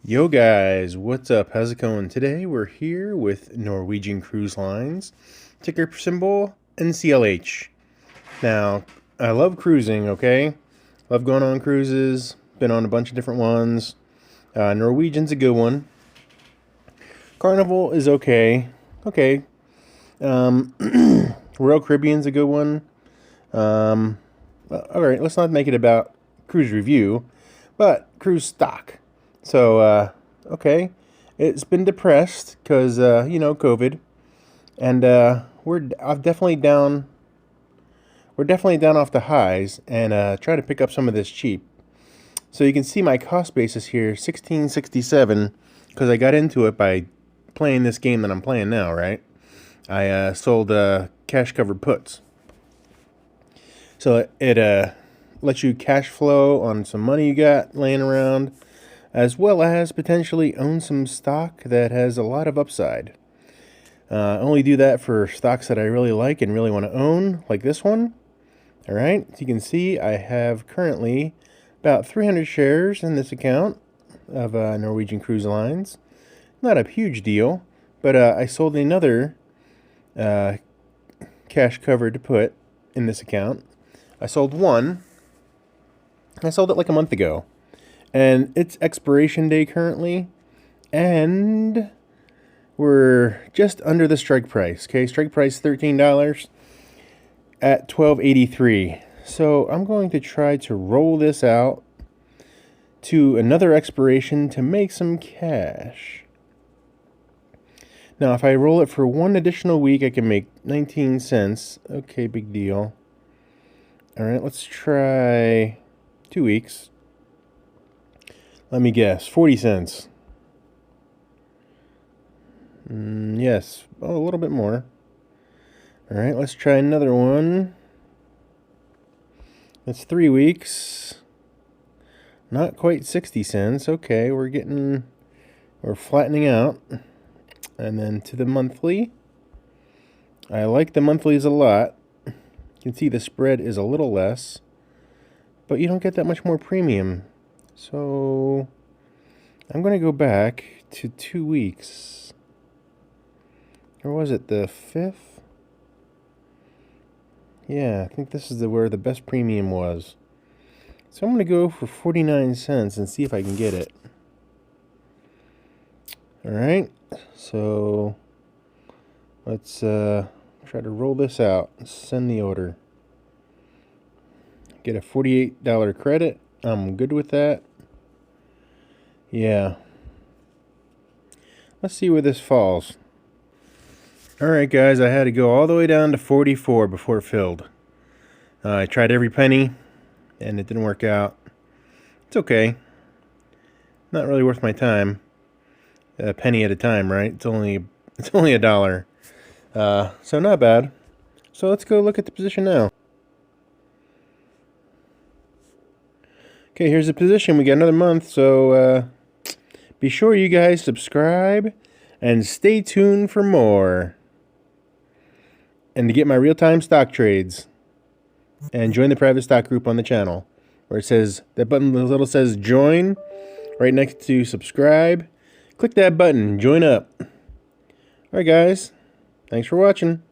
Yo guys, what's up? How's it going? Today we're here with Norwegian Cruise Lines, ticker symbol NCLH. Now, I love cruising, okay? Love going on cruises, been on a bunch of different ones. Norwegian's a good one. Carnival is okay. Okay. Royal Caribbean's a good one. Alright, let's not make it about cruise review, but cruise stock. So, okay, it's been depressed because, COVID, and we're definitely down. We're definitely down off the highs, and try to pick up some of this cheap. So you can see my cost basis here, 1667, because I got into it by playing this game that I'm playing now, right? I sold cash covered puts, so it lets you cash flow on some money you got laying around, as well as potentially own some stock that has a lot of upside. I only do that for stocks that I really like and really want to own, like this one. All right, so you can see I have currently about 300 shares in this account of Norwegian Cruise Lines. Not a huge deal, but I sold another cash covered put in this account. I sold one. I sold it like a month ago. And it's expiration day currently, and we're just under the strike price. Okay, strike price $13 at $12.83. So I'm going to try to roll this out to another expiration to make some cash. Now, if I roll it for one additional week, I can make 19 cents. Okay, big deal. All right, let's try 2 weeks. Let me guess, 40 cents. Yes, a little bit more. All right, let's try another one. That's 3 weeks. Not quite 60 cents. Okay, we're flattening out. And then to the monthly. I like the monthlies a lot. You can see the spread is a little less, but you don't get that much more premium. So I'm going to go back to 2 weeks. Or was it the 5th? Yeah, I think this is where the best premium was. So I'm going to go for 49 cents and see if I can get it. Alright, so let's try to roll this out. Send the order. Get a $48 credit. I'm good with that. Yeah. Let's see where this falls. Alright guys, I had to go all the way down to 44 before it filled. I tried every penny, and it didn't work out. It's okay. Not really worth my time. A penny at a time, right? It's only $1. So not bad. So let's go look at the position now. Okay, here's the position. We got another month, so be sure you guys subscribe and stay tuned for more. And to get my real-time stock trades. And join the private stock group on the channel, where it says, that button, the little says join, right next to subscribe. Click that button, join up. Alright guys, thanks for watching.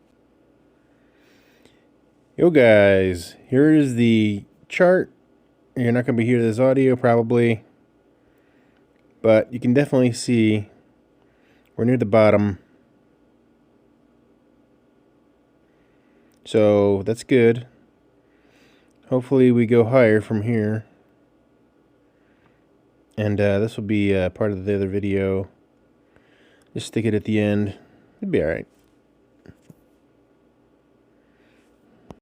Yo guys, here is the chart. You're not going to be hearing this audio probably, but you can definitely see we're near the bottom. So that's good. Hopefully we go higher from here. And this will be part of the other video. Just stick it at the end. It'll be alright.